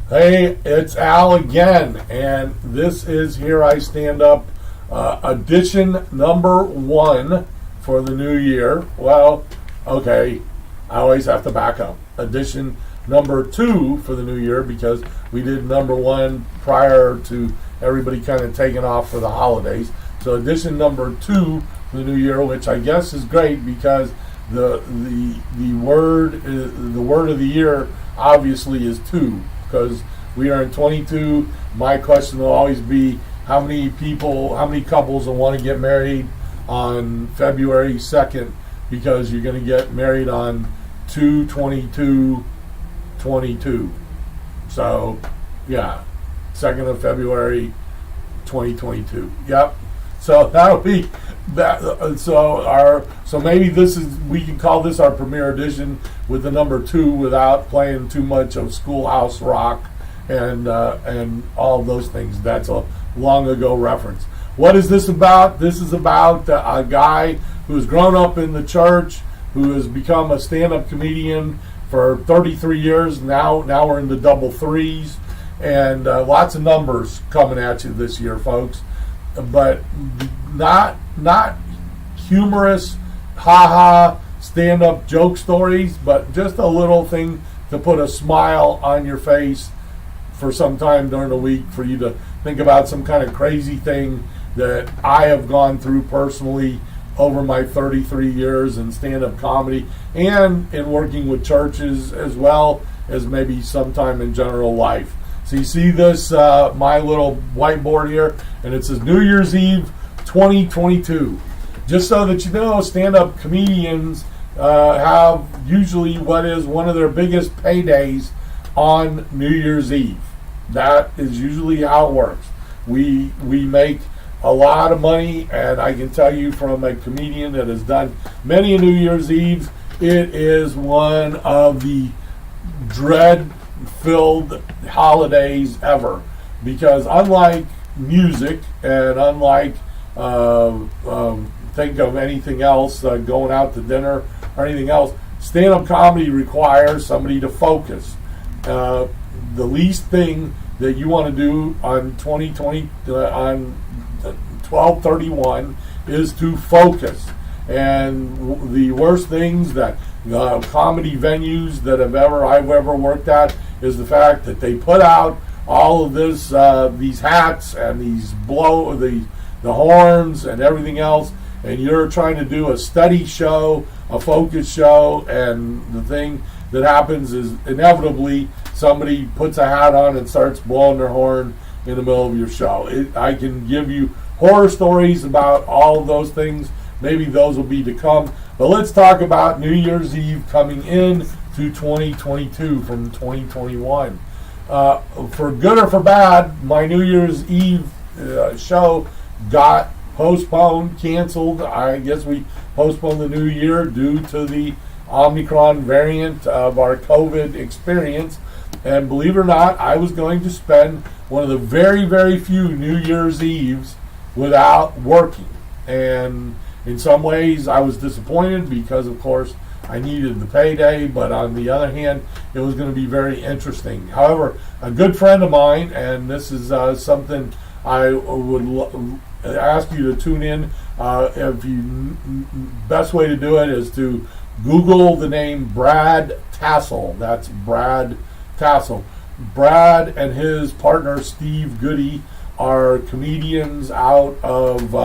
Hey, it's Al again, and this is Here I Stand Up, edition number 1 for the new year. Well, okay, I always have to back up. Edition number 2 for the new year because we did number 1 prior to everybody kind of taking off for the holidays. So edition number 2 for the new year, which I guess is great because the word of the year obviously is 2. Because we are in 22, my question will always be how many couples will want to get married on February 2nd because you're going to get married on 2/22/22. So, yeah, 2nd of February 2022. Yep. So that'll be that. So maybe we can call this our premiere edition with the number 2 without playing too much of Schoolhouse Rock and all of those things. That's a long ago reference. What is this about? This is about a guy who's grown up in the church, who has become a stand-up comedian for 33 years. Now we're in the double threes, and lots of numbers coming at you this year, folks. But not humorous, ha-ha, stand-up joke stories, but just a little thing to put a smile on your face for some time during the week for you to think about some kind of crazy thing that I have gone through personally over my 33 years in stand-up comedy and in working with churches as well as maybe sometime in general life. So you see this, my little whiteboard here, and it says New Year's Eve 2022. Just so that you know, stand-up comedians have usually what is one of their biggest paydays on New Year's Eve. That is usually how it works. We make a lot of money, and I can tell you from a comedian that has done many New Year's Eves, it is one of the dread-filled holidays ever. Because unlike music and unlike think of anything else, going out to dinner or anything else, stand-up comedy requires somebody to focus. The least thing that you want to do on 2020 on 12/31 is to focus. And the worst things that comedy venues that I've ever worked at is the fact that they put out all of this these hats and the horns and everything else, and you're trying to do a steady show, a focus show, and the thing that happens is inevitably somebody puts a hat on and starts blowing their horn in the middle of your show. I can give you horror stories about all of those things. Maybe those will be to come. But let's talk about New Year's Eve coming in to 2022 from 2021. For good or for bad, my New Year's Eve show got postponed, canceled. I guess we postponed the new year due to the Omicron variant of our COVID experience. And believe it or not, I was going to spend one of the very, very few New Year's Eves without working. And in some ways, I was disappointed because, of course, I needed the payday. But on the other hand, it was going to be very interesting. However, a good friend of mine, and this is something I would ask you to tune in. Best way to do it is to Google the name Brad Tassel. That's Brad Tassel. Brad and his partner Steve Goody are comedians out of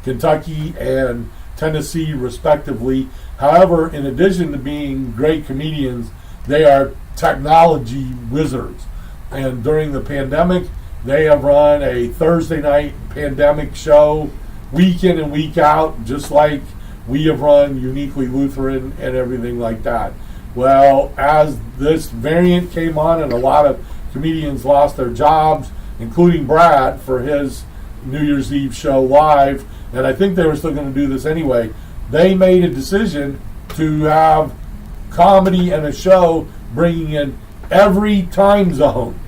Kentucky and Tennessee, respectively. However, in addition to being great comedians, they are technology wizards. And during the pandemic, they have run a Thursday night pandemic show week in and week out, just like we have run Uniquely Lutheran and everything like that. Well, as this variant came on and a lot of comedians lost their jobs, including Brad for his New Year's Eve show live, and I think they were still going to do this anyway, they made a decision to have comedy and a show bringing in every time zone.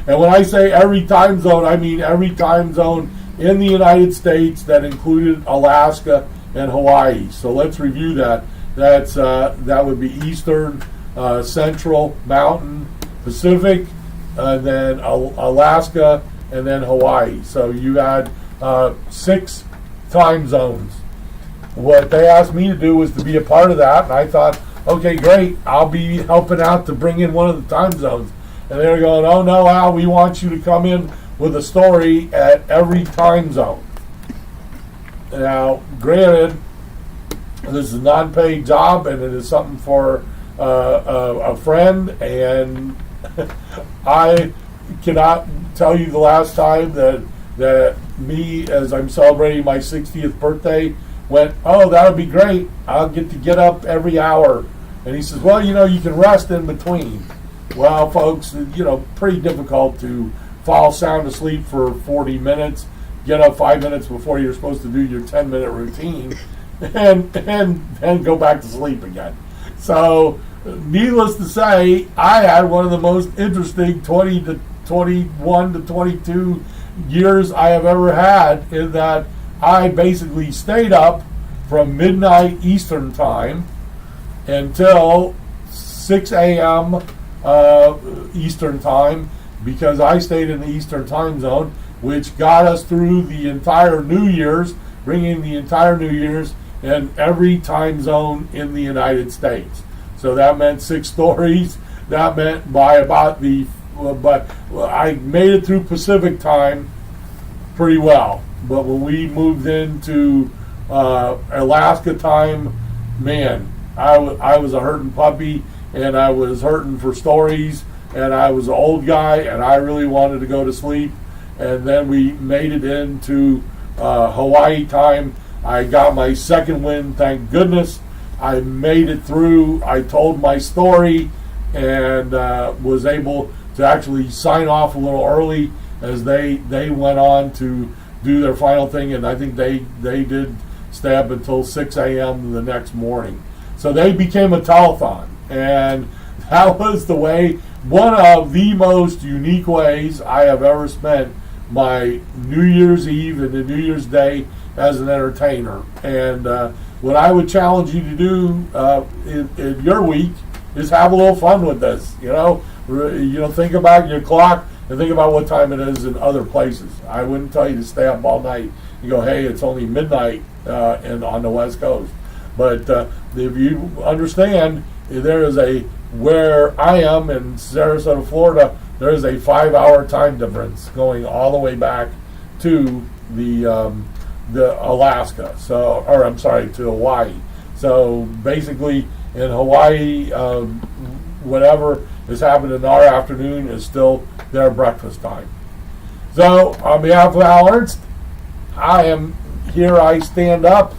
And when I say every time zone, I mean every time zone in the United States that included Alaska and Hawaii. So let's review that. That would be Eastern, Central, Mountain, Pacific, and then Alaska, and then Hawaii. So you had 6 time zones. What they asked me to do was to be a part of that, and I thought, okay, great, I'll be helping out to bring in one of the time zones. And they were going, oh no, Al, we want you to come in with a story at every time zone. Now, granted, this is a non-paid job, and it is something for a friend, and I cannot tell you the last time that me, as I'm celebrating my 60th birthday, went, oh, that would be great. I'll get up every hour. And he says, well, you can rest in between. Well, folks, pretty difficult to fall sound asleep for 40 minutes, get up 5 minutes before you're supposed to do your 10-minute routine, and go back to sleep again. So, needless to say, I had one of the most interesting 20 to 21 to 22 years I have ever had, in that I basically stayed up from midnight Eastern time until 6 a.m. Eastern time, because I stayed in the Eastern time zone, which got us through the entire New Year's, bringing the entire New Year's in every time zone in the United States. So that meant 6 stories. That meant but I made it through Pacific time pretty well. But when we moved into Alaska time, man, I was a hurting puppy, and I was hurting for stories, and I was an old guy, and I really wanted to go to sleep. And then we made it into Hawaii time. I got my second win, thank goodness. I made it through. I told my story, and was able to actually sign off a little early, as they went on to do their final thing, and I think they did stay up until 6 a.m. the next morning. So they became a telethon, and that was one of the most unique ways I have ever spent my New Year's Eve and the New Year's Day as an entertainer. And what I would challenge you to do in your week is have a little fun with this. Think about your clock and think about what time it is in other places. I wouldn't tell you to stay up all night. You go, hey, it's only midnight on the West Coast. But if you understand, where I am in Sarasota, Florida, there is a 5-hour time difference going all the way back to the Alaska. To Hawaii. So basically, in Hawaii, whatever is happening in our afternoon is still their breakfast time. So, on behalf of Al Ernst, I am here. I stand up.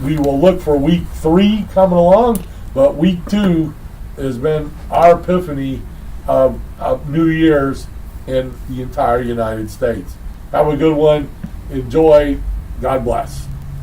We will look for week 3 coming along, but week 2 has been our epiphany of New Year's in the entire United States. Have a good one. Enjoy. God bless.